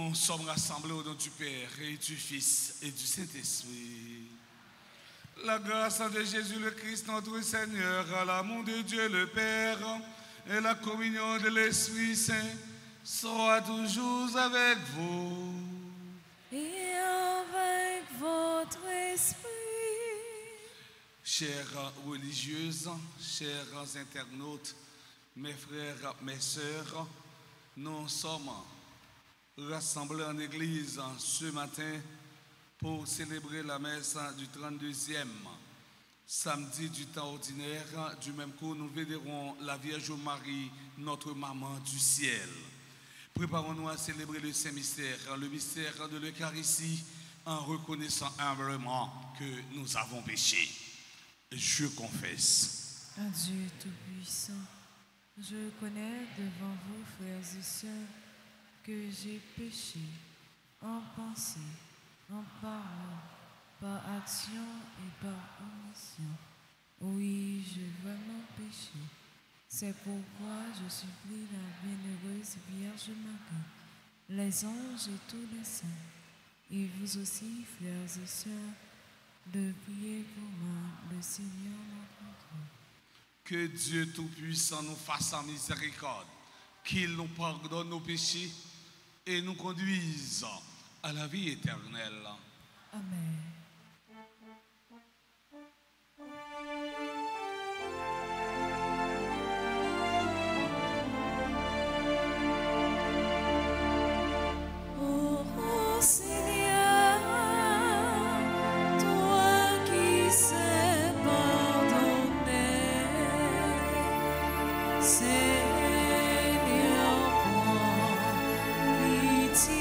Nous sommes rassemblés au nom du Père et du Fils et du Saint-Esprit. La grâce de Jésus le Christ, notre Seigneur, l'amour de Dieu le Père et la communion de l'Esprit Saint soit toujours avec vous. Et avec votre esprit. Chères religieuses, chers internautes, mes frères, mes sœurs, nous sommes rassemblés en église ce matin pour célébrer la messe du 32e samedi du temps ordinaire. Du même coup, nous vénérons la Vierge Marie, notre maman du ciel. Préparons-nous à célébrer le Saint-Mystère, le mystère de l'Eucharistie, en reconnaissant humblement que nous avons péché. Je confesse. Un Dieu tout-puissant, je connais devant vous, frères et sœurs, que j'ai péché en pensée, en parole, par action et par omission. Oui, j'ai vraiment péché. C'est pourquoi je supplie la bienheureuse Vierge Marie, les anges et tous les saints, et vous aussi, frères et sœurs, de prier pour moi, le Seigneur notre Dieu. Que Dieu Tout-Puissant nous fasse en miséricorde, qu'il nous pardonne nos péchés et nous conduise à la vie éternelle. Amen. Oh Seigneur, toi qui sais pardonner, Seigneur, prends pitié.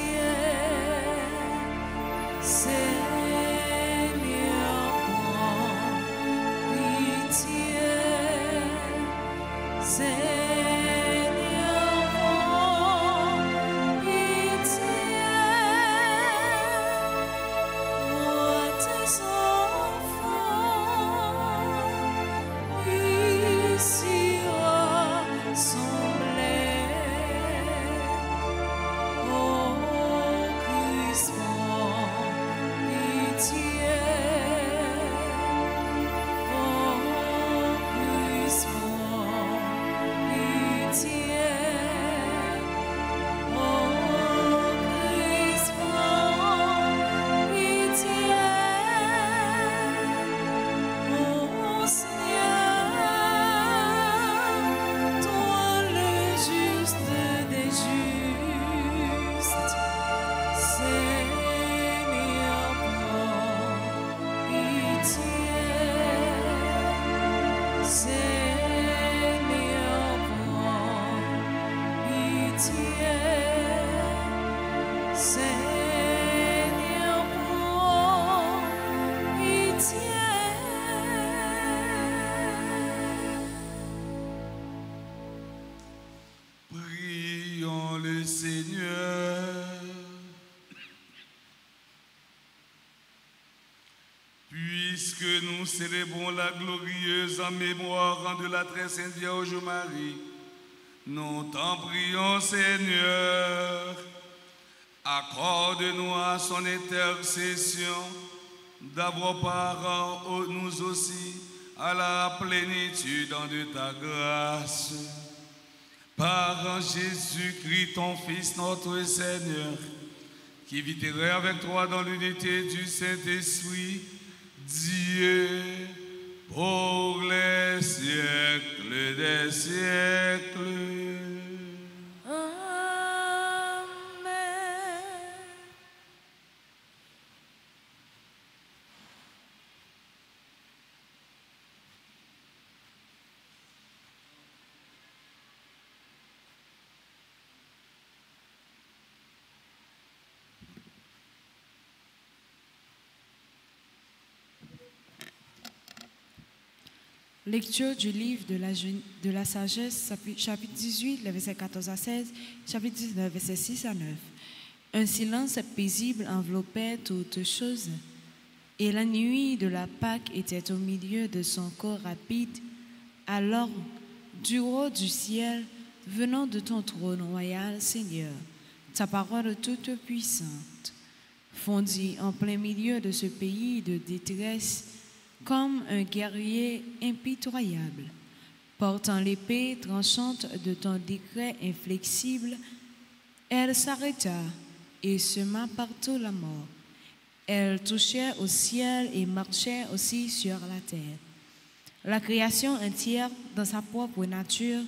Seigneur, prends pitié. Prions le Seigneur. Puisque nous célébrons la glorieuse en mémoire de la très sainte Vierge Marie, nous t'en prions, Seigneur. Accorde-nous à son intercession d'avoir part, nous aussi, à la plénitude de ta grâce. Par Jésus-Christ, ton Fils, notre Seigneur, qui vit et règne avec toi dans l'unité du Saint-Esprit, Dieu, pour les siècles des siècles. Lecture du livre de la sagesse, chapitre 18, les versets 14 à 16, chapitre 19, versets 6 à 9. Un silence paisible enveloppait toutes choses, et la nuit de la Pâque était au milieu de son corps rapide. Alors, du haut du ciel, venant de ton trône royal, Seigneur, ta parole toute puissante, fondit en plein milieu de ce pays de détresse comme un guerrier impitoyable, portant l'épée tranchante de ton décret inflexible. Elle s'arrêta et sema partout la mort. Elle touchait au ciel et marchait aussi sur la terre. La création entière, dans sa propre nature,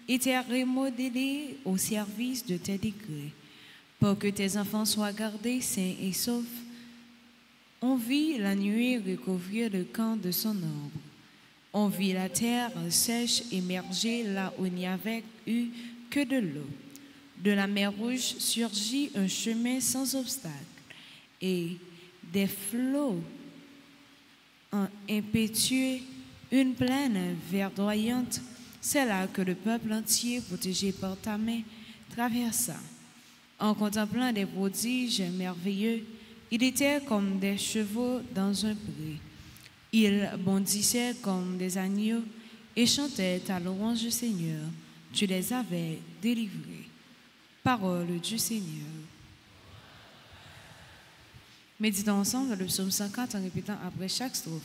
était remodelée au service de tes décrets, pour que tes enfants soient gardés sains et saufs. On vit la nuée recouvrir le camp de son ombre. On vit la terre sèche émerger là où il n'y avait eu que de l'eau. De la mer Rouge surgit un chemin sans obstacle, et des flots impétueux, une plaine verdoyante. C'est là que le peuple entier, protégé par ta main, traversa. En contemplant des prodiges merveilleux, il était comme des chevaux dans un pré. Ils bondissaient comme des agneaux et chantaient ta louange, Seigneur. Tu les avais délivrés. Parole du Seigneur. Méditons ensemble le psaume 104 en répétant après chaque strophe.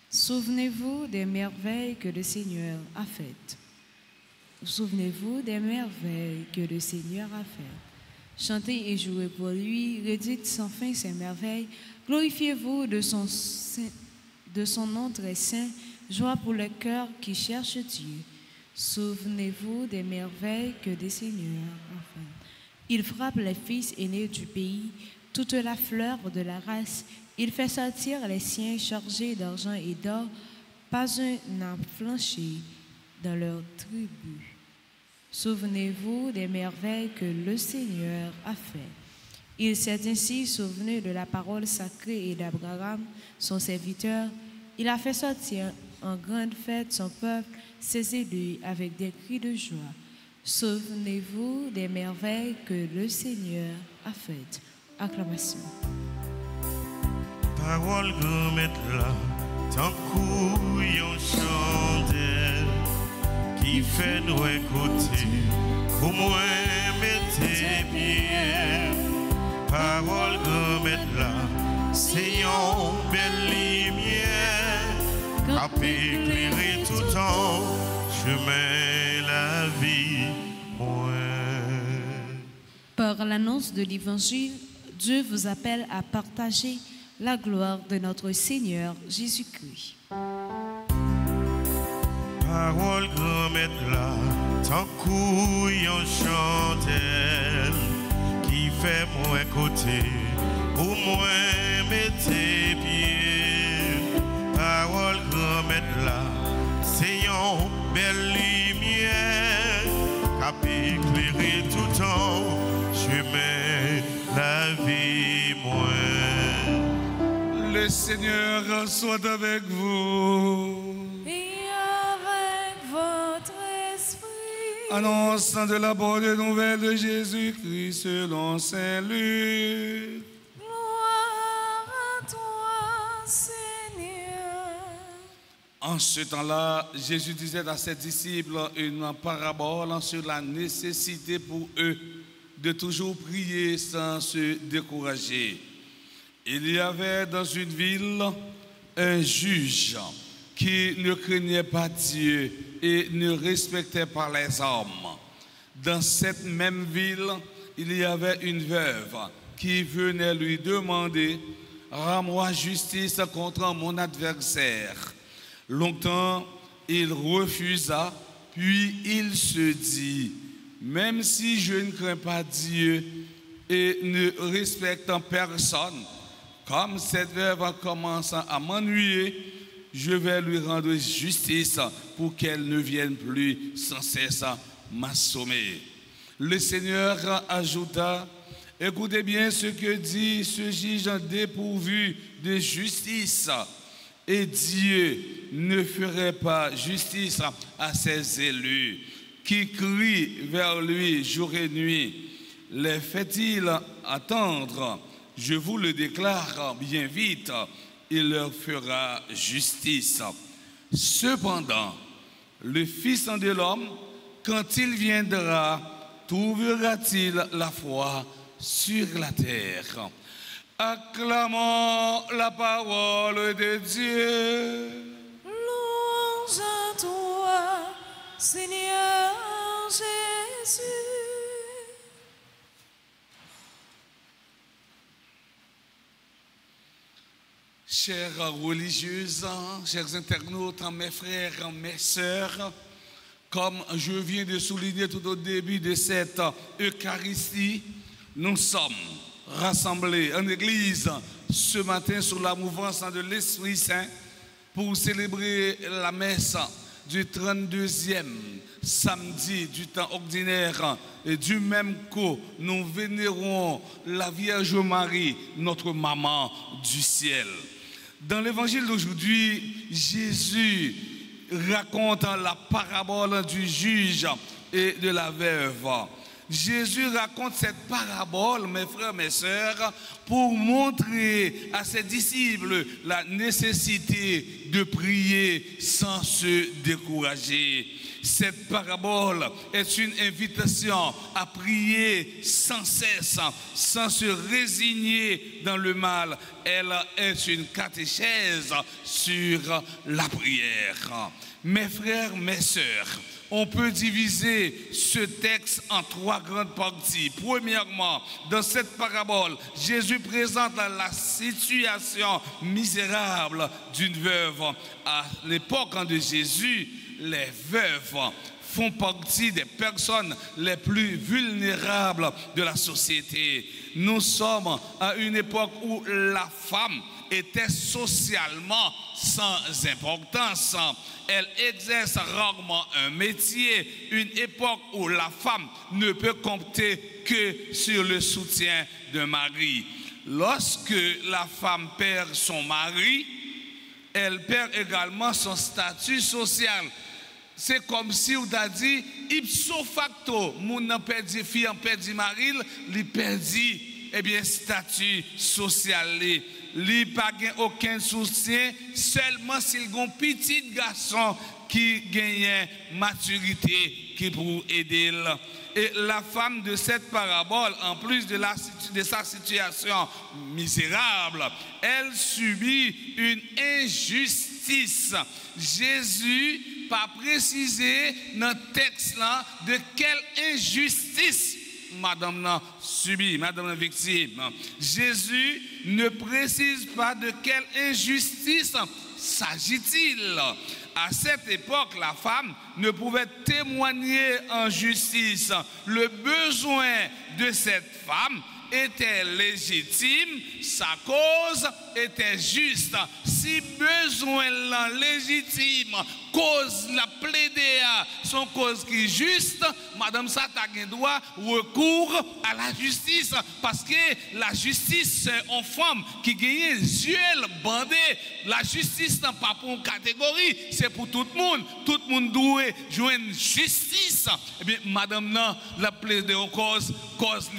Souvenez-vous des merveilles que le Seigneur a faites. Souvenez-vous des merveilles que le Seigneur a faites. Chantez et jouez pour lui, redites sans fin ses merveilles. Glorifiez-vous de son nom très saint, joie pour le cœur qui cherche Dieu. Souvenez-vous des merveilles que le Seigneur a faites. Il frappe les fils aînés du pays, toute la fleur de la race. Il fait sortir les siens chargés d'argent et d'or, pas un n'a flanché dans leur tribu. Souvenez-vous des merveilles que le Seigneur a fait. Il s'est ainsi souvenu de la parole sacrée et d'Abraham, son serviteur. Il a fait sortir en grande fête son peuple, ses élus, avec des cris de joie. Souvenez-vous des merveilles que le Seigneur a faites. Acclamation. Parole remettre là, tant couillon chandelle, qui fait nous écouter, comment mettez pieds. Parole remettre là, c'est une belle lumière, à éclairer tout temps, chemin la vie. Par l'annonce de l'Évangile, Dieu vous appelle à partager la gloire de notre Seigneur Jésus-Christ. Parole grand-mère là, tant couillon chantelle, qui fait moi côté, pour moi mettez pieds. Parole grand-mère là, c'est une belle lumière, qui éclairer tout temps, chemin la vie moi. Le Seigneur soit avec vous. Et avec votre esprit. Annonçant de la bonne nouvelle de Jésus-Christ selon Saint Luc. Gloire à toi, Seigneur. En ce temps-là, Jésus disait à ses disciples une parabole sur la nécessité pour eux de toujours prier sans se décourager. Il y avait dans une ville un juge qui ne craignait pas Dieu et ne respectait pas les hommes. Dans cette même ville, il y avait une veuve qui venait lui demander « Rends-moi justice contre mon adversaire ». Longtemps, il refusa, puis il se dit « Même si je ne crains pas Dieu et ne respecte personne, comme cette veuve commence à m'ennuyer, je vais lui rendre justice pour qu'elle ne vienne plus sans cesse m'assommer. » Le Seigneur ajouta, « Écoutez bien ce que dit ce juge dépourvu de justice. Et Dieu ne ferait pas justice à ses élus qui crient vers lui jour et nuit. Les fait-il attendre? Je vous le déclare bien vite, il leur fera justice. Cependant, le Fils de l'homme, quand il viendra, trouvera-t-il la foi sur la terre? Acclamons la parole de Dieu. Louange à toi, Seigneur Jésus. Chères religieuses, chers internautes, mes frères, mes sœurs, comme je viens de souligner tout au début de cette Eucharistie, nous sommes rassemblés en église ce matin sous la mouvance de l'Esprit Saint pour célébrer la messe du 32e samedi du temps ordinaire, et du même coup nous vénérons la Vierge Marie, notre maman du ciel. Dans l'évangile d'aujourd'hui, Jésus raconte la parabole du juge et de la veuve. Jésus raconte cette parabole, mes frères, mes sœurs, pour montrer à ses disciples la nécessité de prier sans se décourager. Cette parabole est une invitation à prier sans cesse, sans se résigner dans le mal. Elle est une catéchèse sur la prière. Mes frères, mes sœurs, on peut diviser ce texte en trois grandes parties. Premièrement, dans cette parabole, Jésus présente la situation misérable d'une veuve. À l'époque de Jésus, les veuves font partie des personnes les plus vulnérables de la société. Nous sommes à une époque où la femme était socialement sans importance. Elle exerce rarement un métier, une époque où la femme ne peut compter que sur le soutien d'un mari. Lorsque la femme perd son mari, elle perd également son statut social. C'est comme si on a dit, ipso facto, moun nan perdi fille, en perdi mari, li perdi, eh bien, statut social. Li pa gen aucun soutien, seulement s'il y a un petit garçon qui gagne maturité, qui pour aider. Et la femme de cette parabole, en plus de sa situation misérable, elle subit une injustice. Jésus pas précisé dans le texte là de quelle injustice madame n'a subi, madame la victime. Jésus ne précise pas de quelle injustice s'agit-il. À cette époque, la femme ne pouvait témoigner en justice. Le besoin de cette femme était légitime, sa cause était juste. Si besoin la légitime, cause la plaider, son cause qui est juste, madame ça a droit recours à la justice, parce que la justice c'est une femme qui gagne yeux bandés. La justice n'est pas pour une catégorie, c'est pour tout le monde. Tout le monde doit jouer une justice. Et bien madame non, la plaider en cause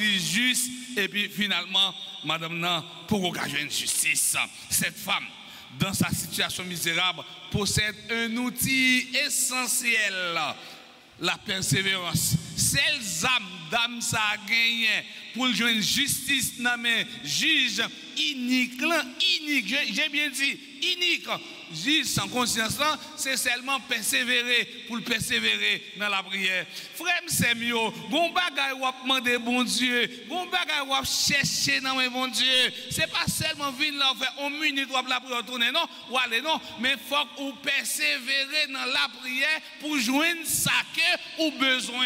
juste. Et puis finalement, madame nan, pour engager une justice, cette femme, dans sa situation misérable, possède un outil essentiel, la persévérance. Celles âmes d'âme ça a gagné pour jouer une justice dans mes juges inique, j'ai bien dit, inique. Juge sans conscience, c'est seulement persévérer pour persévérer dans la prière. Frère, c'est mieux. Bon bagay ou demander bon Dieu, bon bagay ou chercher dans mon bon Dieu. C'est pas seulement venir là faire 1 minute ou la prière tourner, non, ou aller non, mais faut ou persévérer dans la prière pour joindre ça que ou besoin.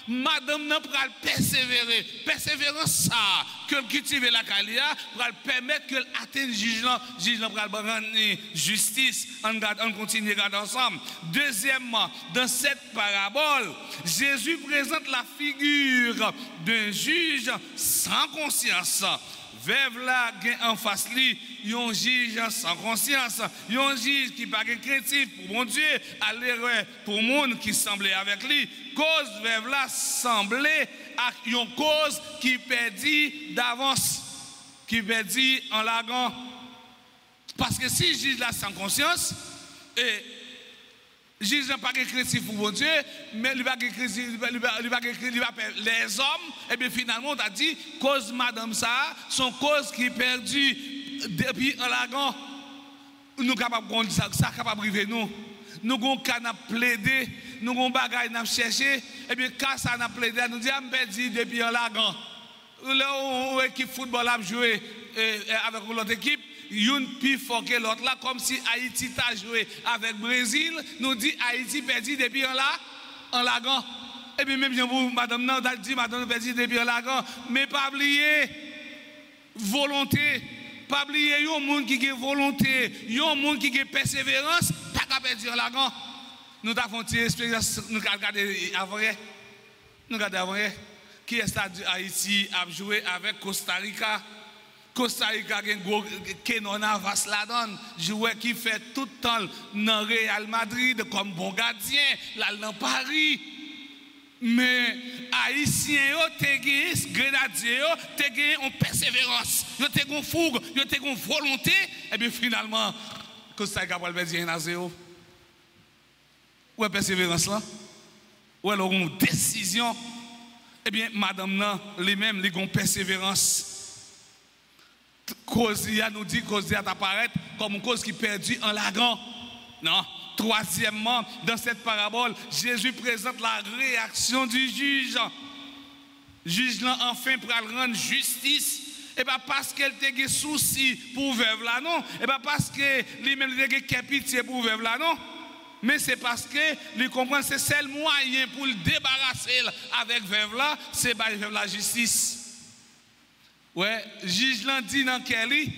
Madame n'a pas persévérer. Persévérance ça que cultiver la calia pour permettre que atteigne juge n'a pas rendre justice. On continue à regarder ensemble. Deuxièmement, dans cette parabole, Jésus présente la figure d'un juge sans conscience. Veuve là en face lui, un juge sans conscience, un juge qui pas craintif pour mon Dieu, à l'erreur pour monde qui semblait avec lui. Cause veuve là semblait à une cause qui perdit d'avance, qui perdit en laguant. Parce que si le juge là sans conscience, et Juge n'a pas écrit pour bon Dieu, mais il va écrire les hommes, et bien finalement on a dit, cause madame ça, son cause qui est perdue depuis en lagan, nous capables de ça capable de arriver nous. Nous avons qu'à plaider, nous avons bagaille à chercher, et bien quand ça n'a plaidé, nous disons perdu depuis en lagan. Là où l'équipe football a joué avec l'autre équipe, une plus fort que l'autre là, comme si Haïti t'a joué avec Brésil, nous dit Haïti perdu depuis en lagan. Et puis même vous, madame, non, dit madame perdu depuis en lagan, mais pas oublier volonté, pas oublier un monde qui a volonté, un monde qui a persévérance, pas qu'à perdre en lagan. Nous avons une expérience, nous regardons avant, nous regardons avant. Qui est Haïti a joué avec Costa Rica? Costa Rica a un gros Kenon Navas la donne, joueur qui fait tout le temps dans Real Madrid comme bon gardien, là dans Paris. Mais Haïtiens, Grenadiers, ont gagné en persévérance, ils ont gagné en fougue, ils ont gagné en volonté, et bien finalement, Costa Rica va le perdre 1-0. Où est persévérance là? Où est leur décision? Eh bien, madame, non, les mêmes, les ont persévérance. Cause nous dit cause apparaît comme une cause qui perdue en lagan. Non. Troisièmement, dans cette parabole, Jésus présente la réaction du juge. Juge là, enfin, pour rendre justice. Et bien, parce qu'elle a des soucis pour veuve là, non. Et bien, parce que lui-même, il a des pitié pour veuve là, non. Mais c'est parce que lui comprend que c'est le moyen pour le débarrasser avec veuve là, c'est veuve la justice. Ouais, juge l'a dit dans Kelly,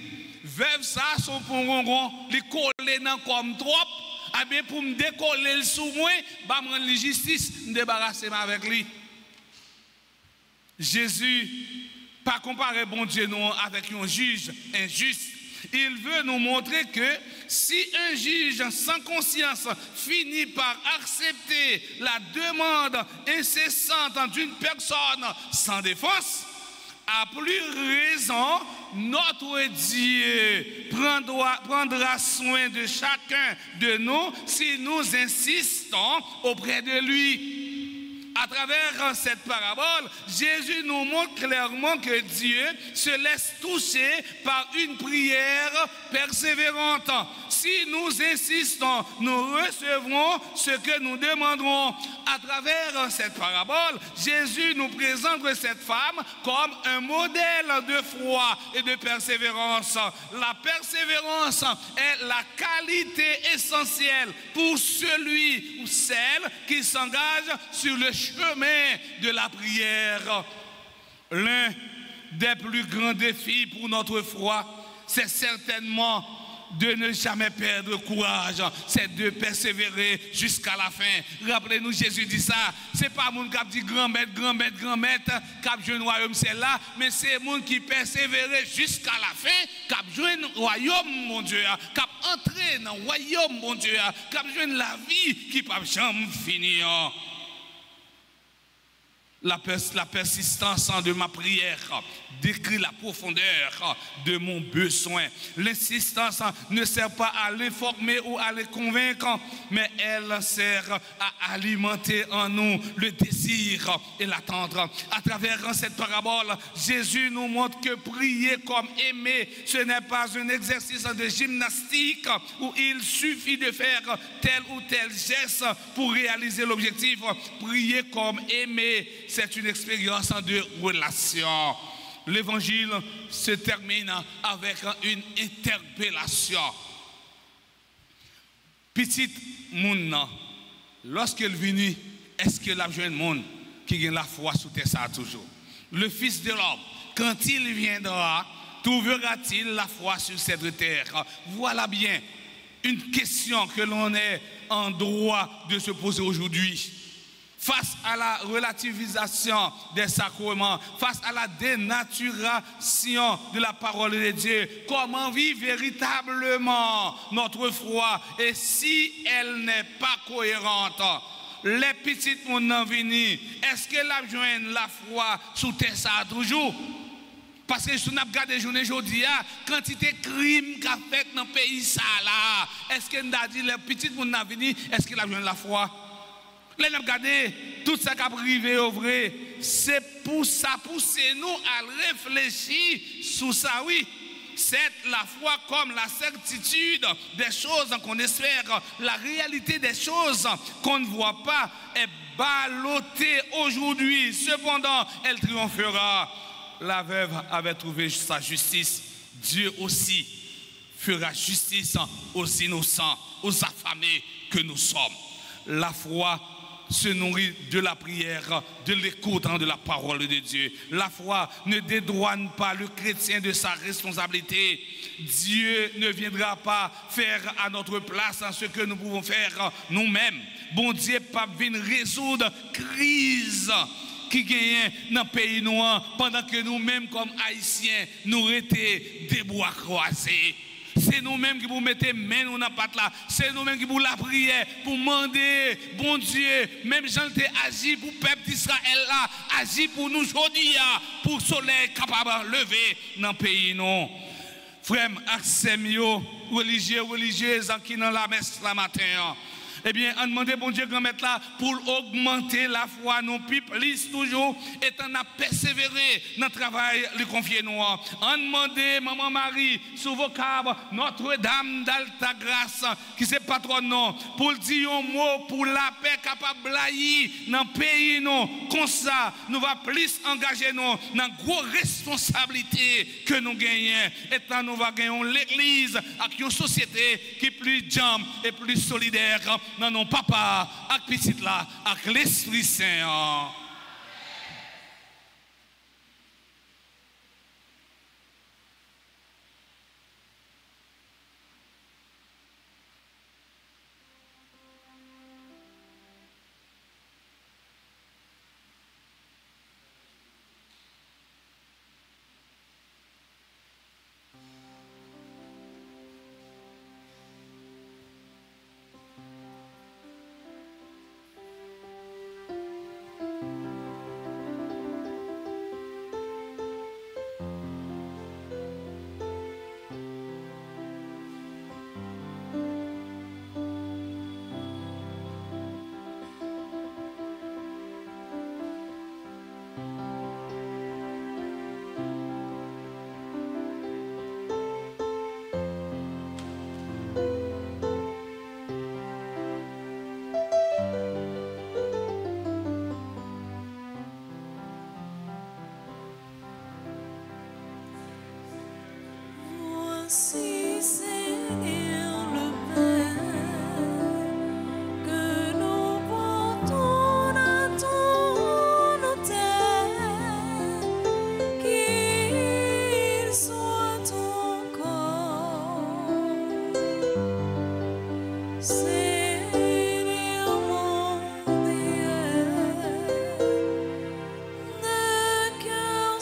veuve ça son pour li coller dans comme trop, ah bien pour me décoller le sous moi, bah me rendre la justice, me débarrasser avec lui. Jésus pas comparer bon Dieu non avec un juge injuste. Il veut nous montrer que si un juge sans conscience finit par accepter la demande incessante d'une personne sans défense, à plus raison, notre Dieu prendra soin de chacun de nous si nous insistons auprès de lui. À travers cette parabole, Jésus nous montre clairement que Dieu se laisse toucher par une prière persévérante. Si nous insistons, nous recevrons ce que nous demanderons. À travers cette parabole, Jésus nous présente cette femme comme un modèle de foi et de persévérance. La persévérance est la qualité essentielle pour celui ou celle qui s'engage sur le chemin de la prière. L'un des plus grands défis pour notre foi, c'est certainement de ne jamais perdre courage, c'est de persévérer jusqu'à la fin. Rappelez-nous, Jésus dit ça, c'est pas mon qui dit grand maître, cap jouer royaume c'est là, mais c'est mon qui persévère jusqu'à la fin, cap jouer royaume mon Dieu, cap entrer dans royaume mon Dieu, cap jouer la vie qui pas jamais finir. La persistance de ma prière décrit la profondeur de mon besoin. L'insistance ne sert pas à l'informer ou à les convaincre, mais elle sert à alimenter en nous le désir et l'attendre. À travers cette parabole, Jésus nous montre que prier comme aimer, ce n'est pas un exercice de gymnastique où il suffit de faire tel ou tel geste pour réaliser l'objectif. Prier comme aimer, c'est une expérience de relation. L'évangile se termine avec une interpellation. Petite moun, lorsqu'il vient, est-ce que la jeune monde qui a la foi sous terre ça toujours? Le Fils de l'homme, quand il viendra, trouvera-t-il la foi sur cette terre? Voilà bien une question que l'on est en droit de se poser aujourd'hui. Face à la relativisation des sacrements, face à la dénaturation de la parole de Dieu, comment vivre véritablement notre foi? Et si elle n'est pas cohérente, les petites moun nan vini, est-ce que la joigne la foi sous terre ça toujours? Parce que si nous avons regardé journée aujourd'hui, quantité de crimes qu'a fait dans le pays, ça là, est-ce que nous avons dit les petites gens qui venus, est-ce qu'il a besoin de la foi? Là, nous avons regardé tout ça qui a privé au vrai. C'est pour ça, pousser nous à réfléchir sur ça, oui. C'est la foi comme la certitude des choses qu'on espère, la réalité des choses qu'on ne voit pas est ballottée aujourd'hui. Cependant, elle triomphera. La veuve avait trouvé sa justice. Dieu aussi fera justice aux innocents, aux affamés que nous sommes. La foi se nourrit de la prière, de l'écoute de la parole de Dieu. La foi ne dédouane pas le chrétien de sa responsabilité. Dieu ne viendra pas faire à notre place ce que nous pouvons faire nous-mêmes. Bon Dieu pas venir résoudre crise qui gagne dans le pays noir pendant que nous-mêmes comme Haïtiens nous étions des bois croisés. C'est nous-mêmes qui vous mettez main dans la patte là. C'est nous-mêmes qui vous la prière pour demander, bon Dieu, même Jean t'ai agi pour le peuple d'Israël là, agi pour nous aujourd'hui, pour le soleil capable de lever dans le pays non. Frère, accès religieux, religieuse qui dans la messe la matin. Eh bien, on demande bon Dieu grand maître là pour augmenter la foi, non plus toujours, et on a persévéré dans le travail, le confier nous. On demande Maman Marie, sous vocable, Notre-Dame d'Alta Grâce, qui c'est patronne, non, pour dire un mot pour la paix capable de dans le pays, non. Comme ça, nous va plus engager nous dans une grosse responsabilité que nous gagnons. Et tant nous va gagner l'église avec une société qui est plus jambe et plus solidaire. Non, non, papa, avec petit là, avec l'Esprit Saint. Si Seigneur le Père, que nous portons à ton autel, qu'il soit ton corps, Seigneur mon Dieu, de cœur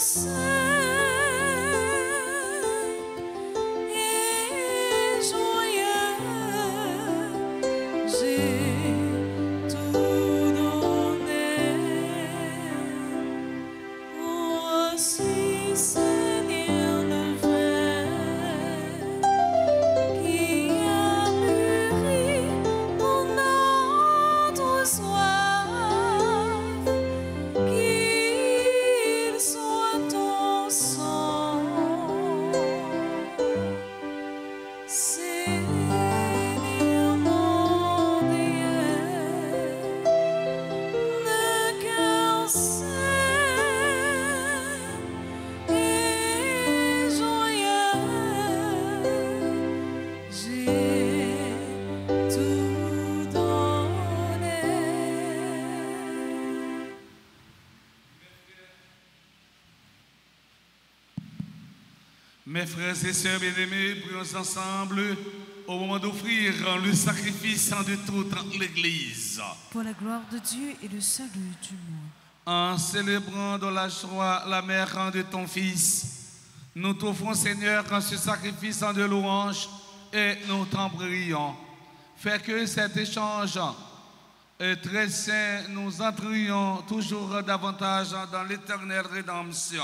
Mes frères et sœurs bien-aimés, prions ensemble au moment d'offrir le sacrifice de toute l'Église. Pour la gloire de Dieu et le salut du monde. En célébrant dans la joie la mère de ton Fils, nous t'offrons, Seigneur, ce sacrifice de louange et nous t'en prions. Fais que cet échange très saint, nous entrions toujours davantage dans l'éternelle rédemption.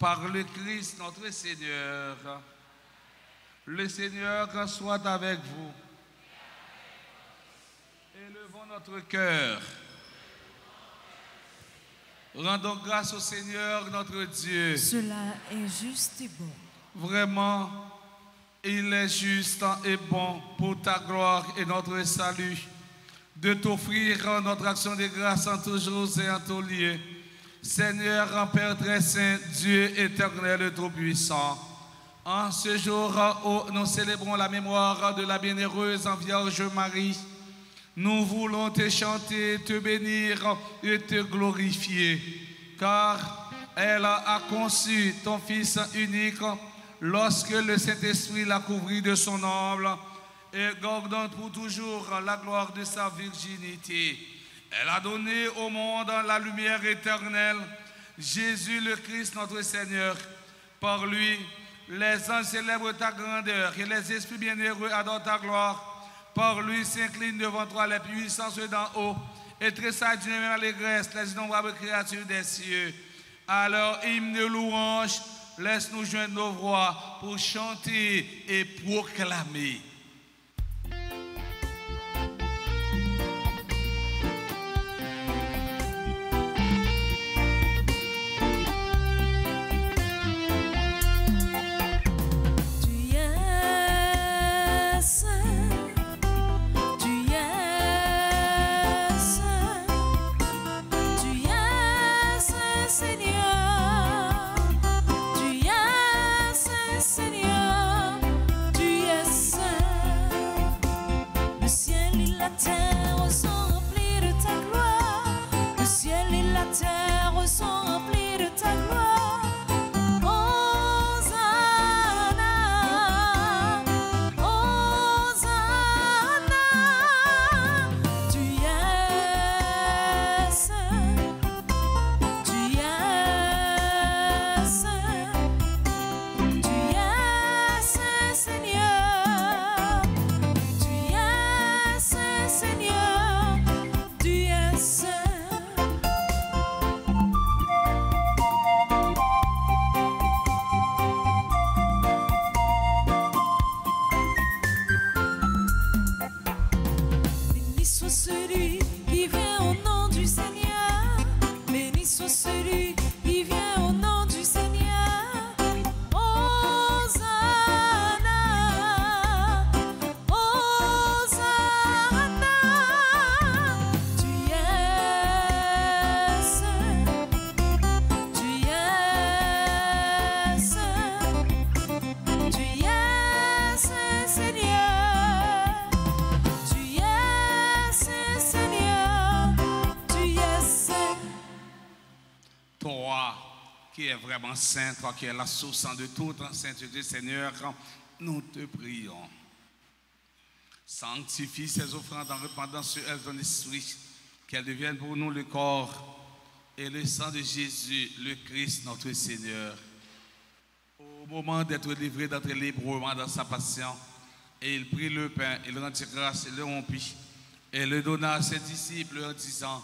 par le Christ notre Seigneur. Le Seigneur soit avec vous. Élevons notre cœur. Rendons grâce au Seigneur notre Dieu. Cela est juste et bon. Vraiment, il est juste et bon pour ta gloire et notre salut de t'offrir notre action de grâce en tous jours et en tous lieux. Seigneur, Père très saint, Dieu éternel et tout-puissant, en ce jour où nous célébrons la mémoire de la bienheureuse Vierge Marie, nous voulons te chanter, te bénir et te glorifier, car elle a conçu ton Fils unique lorsque le Saint-Esprit l'a couvert de son ombre et gardant pour toujours la gloire de sa virginité. Elle a donné au monde la lumière éternelle, Jésus le Christ notre Seigneur. Par lui, les anges célèbrent ta grandeur et les esprits bienheureux adorent ta gloire. Par lui s'inclinent devant toi les puissances d'en haut et tressaillent d'une même allégresse les innombrables créatures des cieux. Alors, hymne de louange, laisse-nous joindre nos voix pour chanter et proclamer. Vraiment saint, toi qui es la source de toute sainteté, Seigneur, nous te prions. Sanctifie ces offrandes en répandant sur elles ton esprit, qu'elles deviennent pour nous le corps et le sang de Jésus, le Christ, notre Seigneur. Au moment d'être livré, d'être librement dans sa passion, et il prit le pain, il rendit grâce, et le rompit, et le donna à ses disciples en disant,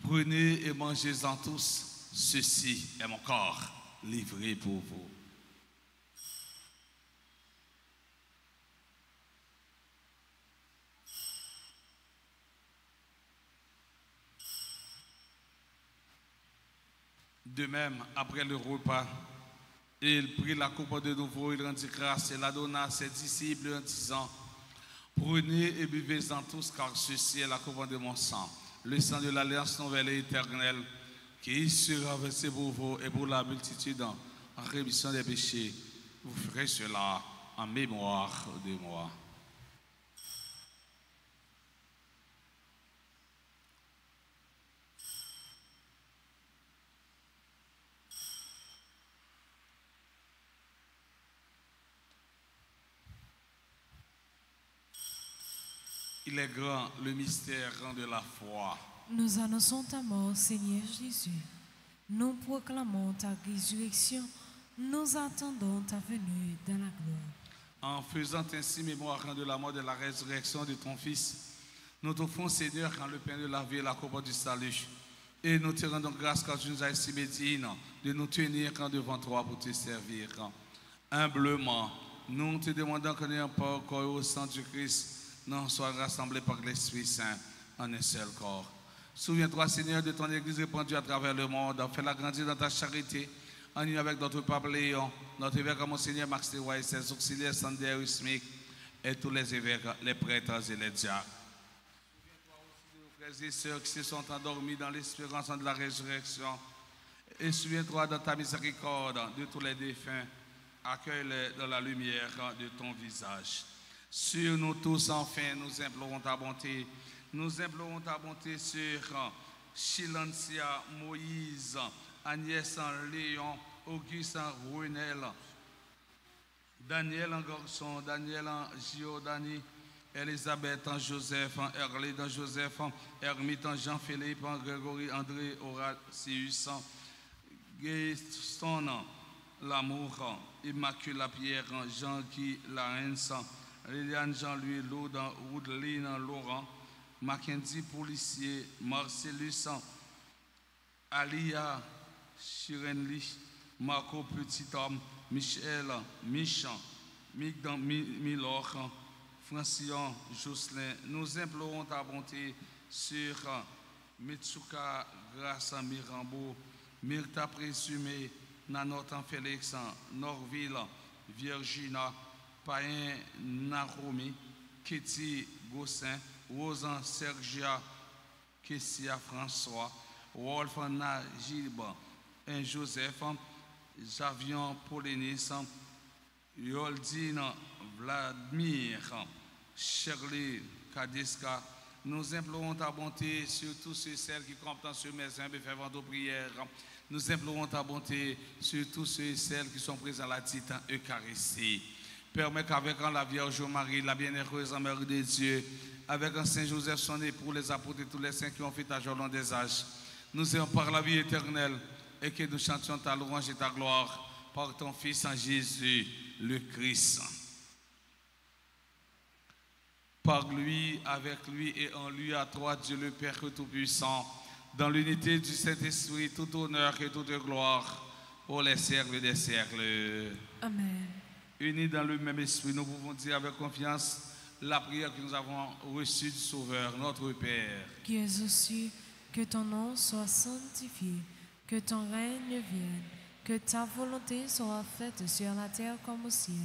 prenez et mangez-en tous. Ceci est mon corps livré pour vous. De même, après le repas, il prit la coupe de nouveau, il rendit grâce et la donna à ses disciples en disant, prenez et buvez-en tous, car ceci est la coupe de mon sang, le sang de l'alliance nouvelle et éternelle, qui sera versé pour vous et pour la multitude en rémission des péchés. Vous ferez cela en mémoire de moi. Il est grand le mystère de la foi. Nous annonçons ta mort, Seigneur Jésus. Nous proclamons ta résurrection. Nous attendons ta venue dans la gloire. En faisant ainsi mémoire de la mort et de la résurrection de ton Fils, nous t'offrons, Seigneur, quand le pain de la vie et la coupe du salut, Et nous te rendons grâce quand tu nous as si bédine de nous tenir devant toi pour te servir. Humblement, nous te demandons que n'ayons pas encore au sang du Christ, nous soyons rassemblés par l'Esprit Saint en un seul corps. Souviens-toi, Seigneur, de ton Église répandue à travers le monde. Fais-la grandir dans ta charité, en union avec notre pape Léon, notre évêque Monseigneur Max Leroy, ses auxiliaires Sander Usmik et tous les évêques, les prêtres et les diacres. Souviens-toi aussi de nos frères et sœurs qui se sont endormis dans l'espérance de la résurrection. Et souviens-toi dans ta miséricorde de tous les défunts. Accueille-les dans la lumière de ton visage. Sur nous tous, enfin, nous implorons ta bonté. Nous implorons ta bonté sur Chilancia, Moïse, Agnès Léon, Auguste Brunel, Daniel en Garçon, Daniel en Giordani, Elisabeth en Joseph, Erlide en Joseph, Hermite en Jean-Philippe, Grégory André Horatius, Gaston L'amour, Immaculée Pierre, Jean-Guy Larens, Liliane Jean-Louis Laudan, Woodline Laurent, Mackenzie Policier, Marcellus, Alia Chirenli, Marco Petit-Homme, Michel Michan, Migdan Milor, Francillon Jocelyn. Nous implorons ta bonté sur Mitsuka Grâce Mirambo, Myrta Présumé, Nanotan Félix, Norville, Virginia, Païen Naromi, Kitty Gossin, Rosan Sergia, Kessia François, Wolf Najib, Joseph, Javion Polénis, Yoldine Vladimir, Shirley Kadiska. Nous implorons ta bonté sur tous ceux et celles qui comptent dans ce maison et fervent de prière. Nous implorons ta bonté sur tous ceux et celles qui sont présents à la petite Eucharistie. Permets qu'avec la Vierge Marie, la bienheureuse Mère de Dieu, avec un Saint Joseph, son époux, les apôtres et tous les saints qui ont fait ta joie long des âges, nous ayons par la vie éternelle et que nous chantions ta louange et ta gloire par ton Fils en Jésus, le Christ. Par lui, avec lui et en lui, à toi, Dieu le Père Tout-Puissant, dans l'unité du Saint-Esprit, tout honneur et toute gloire pour les siècles des siècles. Amen. Unis dans le même esprit, nous pouvons dire avec confiance la prière que nous avons reçue du Sauveur, notre Père. Qui es aux cieux, que ton nom soit sanctifié, que ton règne vienne, que ta volonté soit faite sur la terre comme au ciel.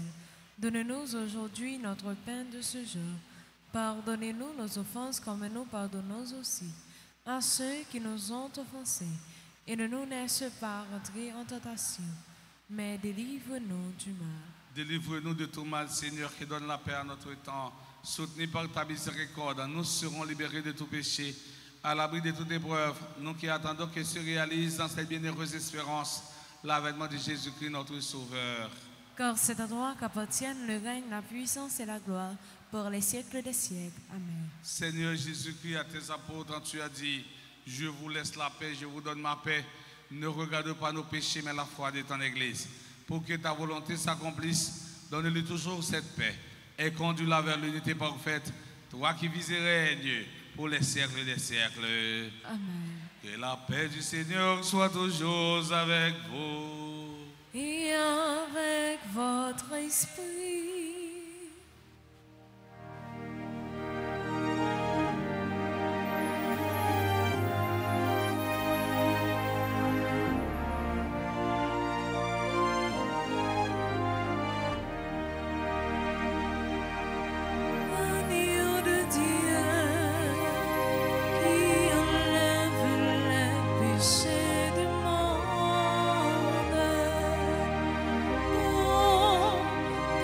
Donne-nous aujourd'hui notre pain de ce jour. Pardonnez-nous nos offenses comme nous pardonnons aussi à ceux qui nous ont offensés. Et ne nous laisse pas rentrer en tentation, mais délivre-nous du mal. Délivre-nous de tout mal, Seigneur, qui donne la paix à notre temps. Soutenu par ta miséricorde, nous serons libérés de tout péché, à l'abri de toute épreuve, nous qui attendons que se réalise dans cette bienheureuse espérance l'avènement de Jésus-Christ, notre Sauveur. Car c'est à toi qu'appartiennent le règne, la puissance et la gloire pour les siècles des siècles. Amen. Seigneur Jésus-Christ, à tes apôtres, tu as dit, je vous laisse la paix, je vous donne ma paix. Ne regarde pas nos péchés, mais la foi de ton Église. Pour que ta volonté s'accomplisse, donne-lui toujours cette paix et conduis-la vers l'unité parfaite, toi qui vis et règnes pour les siècles des siècles. Amen. Que la paix du Seigneur soit toujours avec vous. Et avec votre esprit.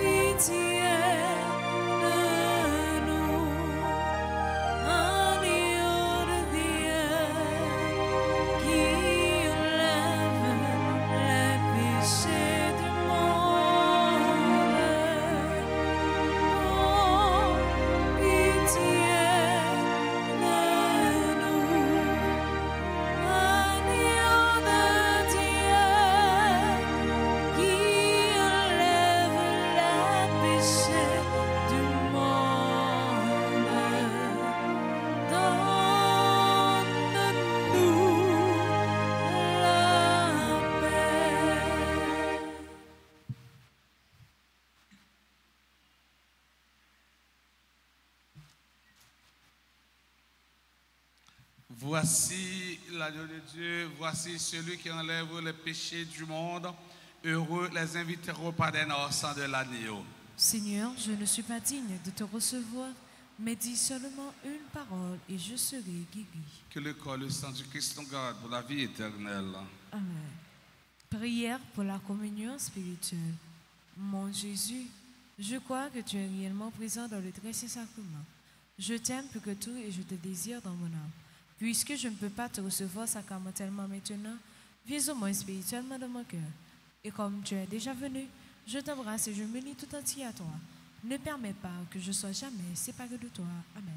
Be Voici l'agneau de Dieu, voici celui qui enlève les péchés du monde. Heureux les invités au repas des noces de l'agneau. Seigneur, je ne suis pas digne de te recevoir, mais dis seulement une parole et je serai guéri. Que le corps et le sang du Christ nous gardent pour la vie éternelle. Amen. Prière pour la communion spirituelle. Mon Jésus, je crois que tu es réellement présent dans le très saint sacrement. Je t'aime plus que tout et je te désire dans mon âme. Puisque je ne peux pas te recevoir sacramentellement maintenant, viens au moins spirituellement dans mon cœur. Et comme tu es déjà venu, je t'embrasse et je me lie tout entier à toi. Ne permets pas que je sois jamais séparé de toi. Amen.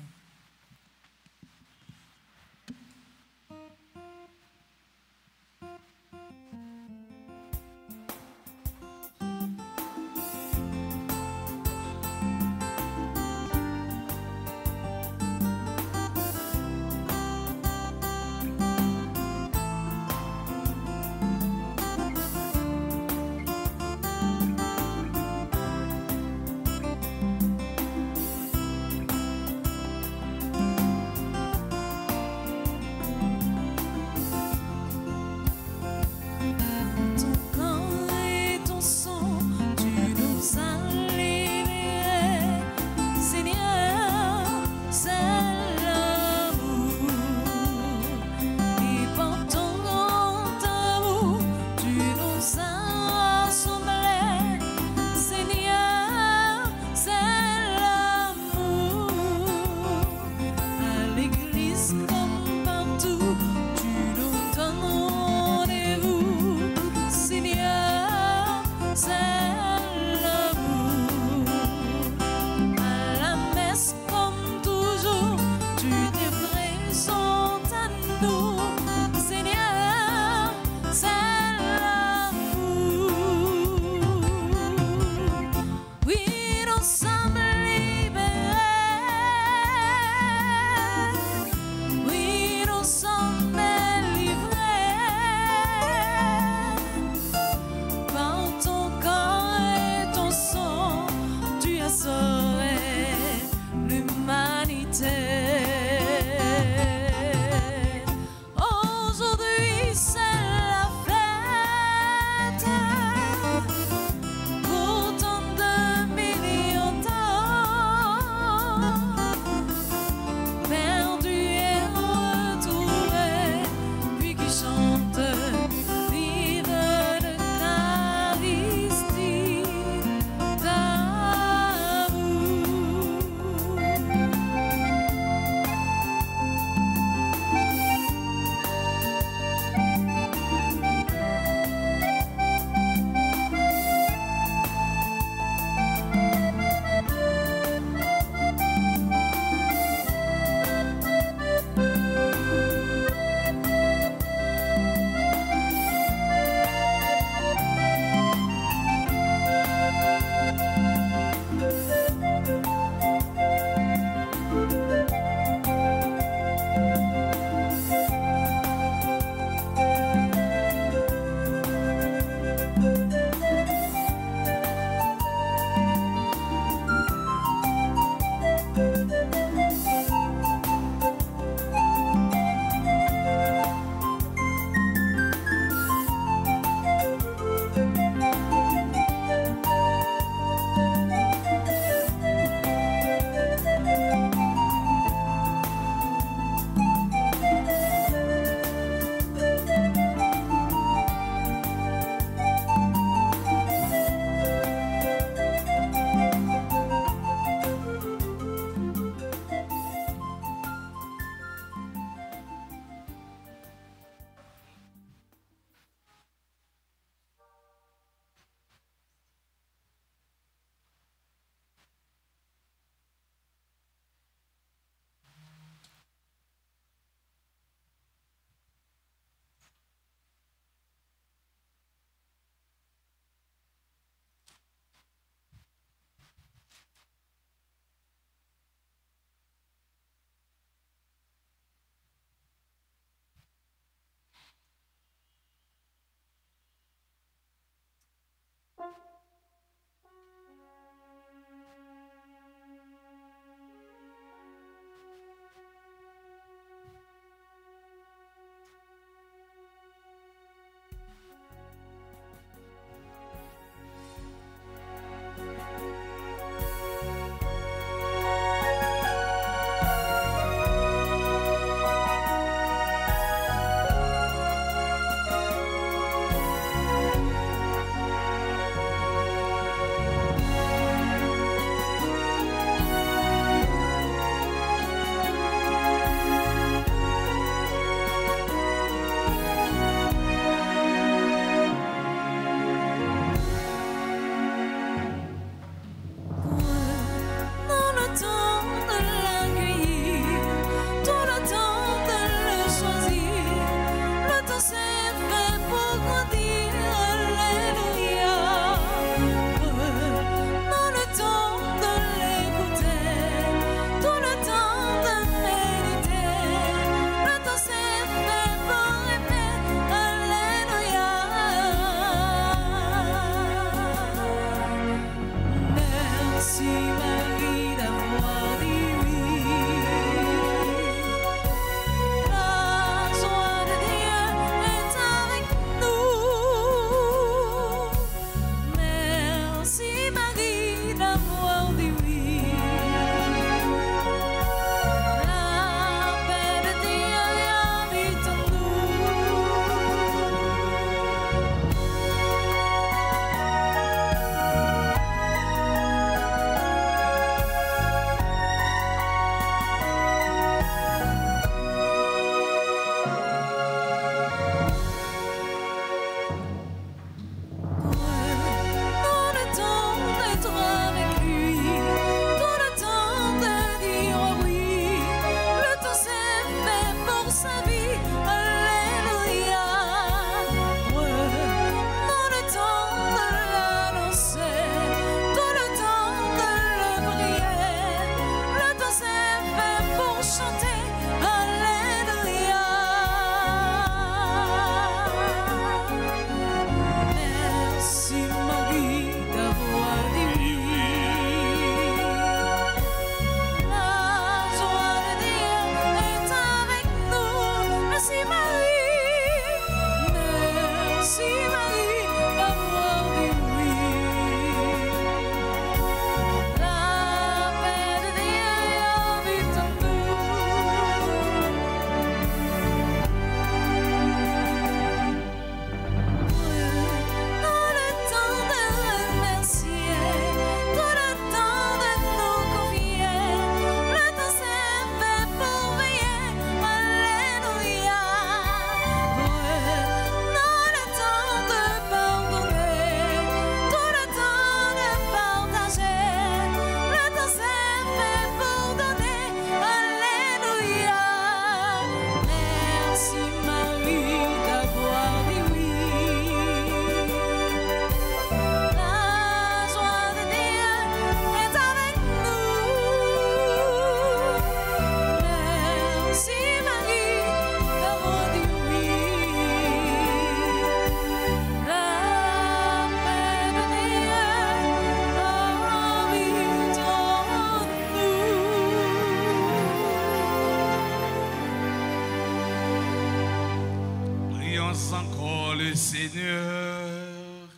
récompense encore le Seigneur.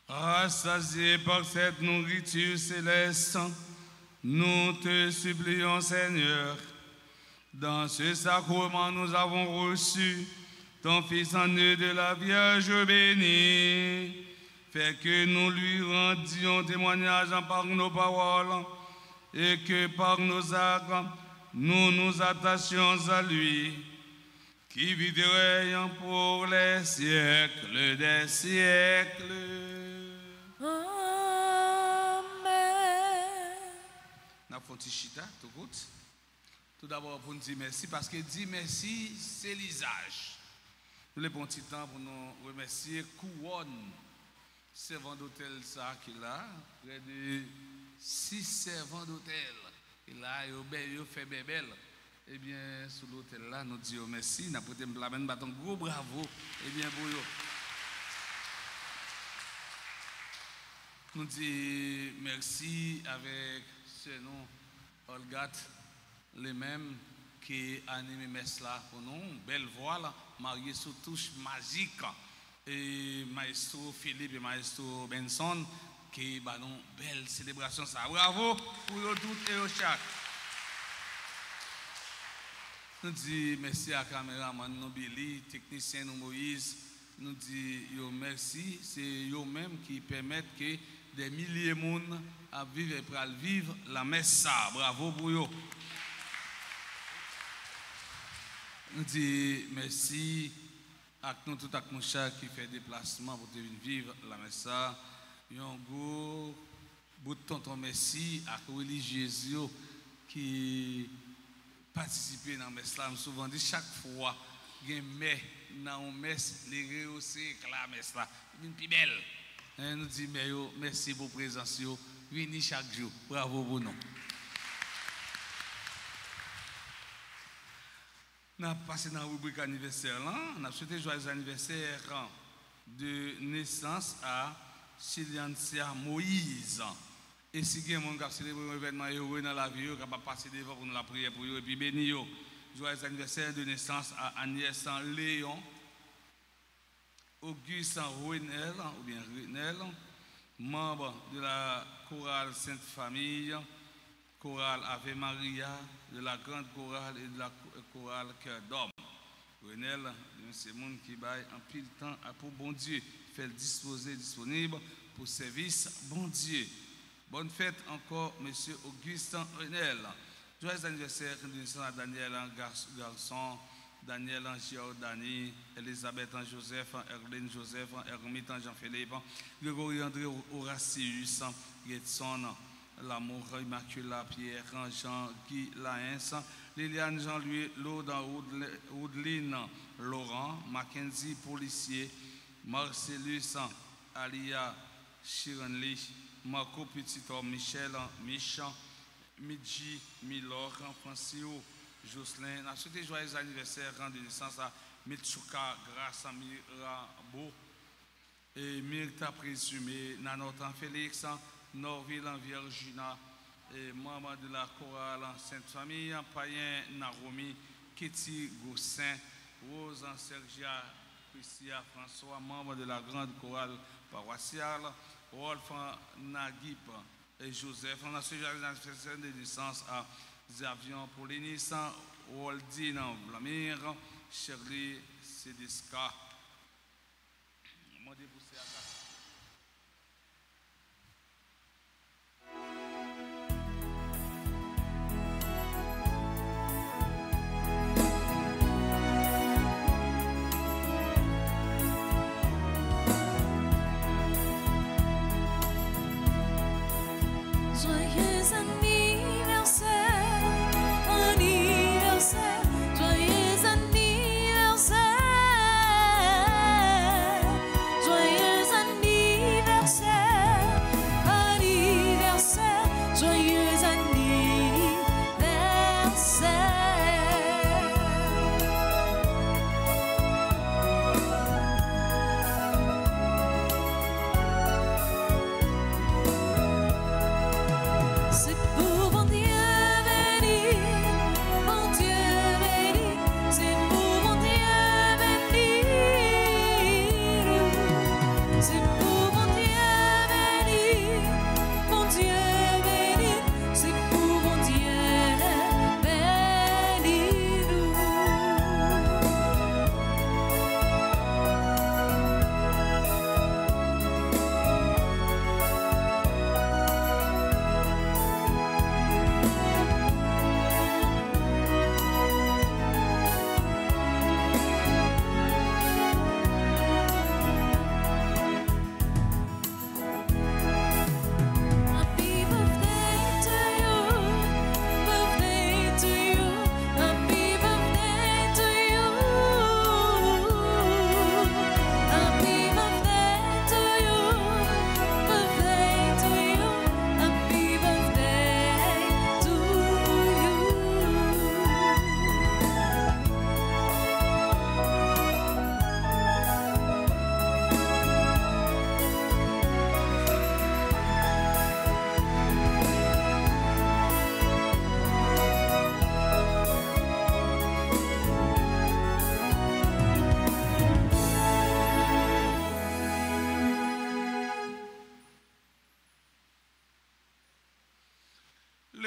Rassasié par cette nourriture céleste, nous te supplions, Seigneur. Dans ce sacrement, nous avons reçu ton Fils en nœud de la Vierge bénie. Fais que nous lui rendions témoignage par nos paroles et que par nos actes, nous nous attachions à lui, qui vit et règne pour les siècles des siècles. Amen. Nous avons chita, tout d'abord pour nous dire merci, parce que dire merci, c'est l'usage. Nous avons un petit temps pour nous remercier Couronne, servant d'hôtel ça qu'il a, près de 6 servants d'hôtel. Et là, il fait bébel. Eh bien, sous l'hôtel là, nous disons merci. Nous avons un gros bravo. Eh bien, pour eux. Nous disons merci avec ce nom, Olgat, les mêmes qui animent messe là pour nous. Belle voix là, mariée sous touche magique. Et maestro Philippe et maestro Benson qui bah non belle célébration ça. Bravo pour eux toutes et eux chaque. Nous disons merci à caméraman nous Billy, technicien nous Moïse. Nous disons merci, c'est eux-mêmes qui permettent que des milliers de monde à vivre et pour vivre la messe ça. Bravo pour eux. Nous disons merci à nous tout à nos chers qui fait déplacement pour venir vivre la messe ça. Un gros bout de tonton merci à les religieux qui participent dans la messe là. Souvent dit chaque fois il y a mais dans la messe les rehausser la messe là une plus belle. Nous disons merci pour votre présence, venez chaque jour. Bravo pour nous. Nous avons passé dans la rubrique anniversaire là. Nous avons souhaité joyeux anniversaire de naissance à Chiliancia Moïse. Et si il y a des gens qui ont célébré un événement heureux dans la vie, qui ont passé devant pour nous la prière pour eux et puis béni. Joyeux anniversaire de naissance à Agnès Léon, Auguste Renel, ou bien Renel, membre de la chorale Sainte Famille, chorale Ave Maria, de la grande chorale et de la chorale Cœur d'Homme. Renel, c'est le monde qui baille en pile temps pour bon Dieu, fait le disposer disponible pour service bon Dieu. Bonne fête encore, monsieur Augustin Renel. Joyeux anniversaire de Daniel Garçon, Daniel Giordani, Elisabeth Joseph, Erlene Joseph, Hermite Jean-Philippe, Grégory André Horacius, Getson, L'amour Immaculée, Pierre Jean Guy Laens, Liliane Jean-Louis Laudan Oudline Laurent, Mackenzie Policier, Marcellus Alia Chirenli, Marco Petitor Michel Michan, Midji Milor, Francio Jocelyn. A souhaité joyeux anniversaire de naissance à Mitsuka Grâce Mirabo et Myrta Présumé, Nanotan Félix, Norville Virginia, et membre de la chorale Sainte Famille, Païen Naromi, Kitty Goussin, Rose Sergia Christia François, membre de la grande chorale paroissiale, Wolf Naguip et Joseph. On a ce anniversaire de naissance à Xavier Polinis, Waldine Vlamir, Shirley Sédiska. Joyeux anniversaire, anniversaire, joyeux anniversaire, joyeux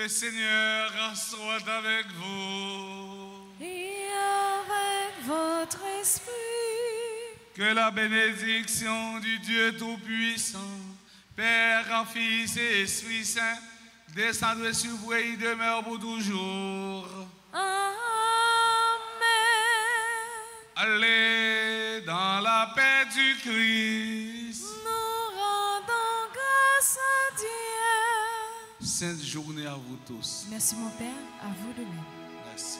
Le Seigneur soit avec vous. Et avec votre esprit. Que la bénédiction du Dieu Tout-Puissant, Père, Fils et Esprit Saint, descende sur vous et demeure pour toujours. Amen. Allez dans la paix du Christ. Nous rendons grâce à Dieu. Sainte journée à vous tous. Merci mon Père, à vous de même. Merci.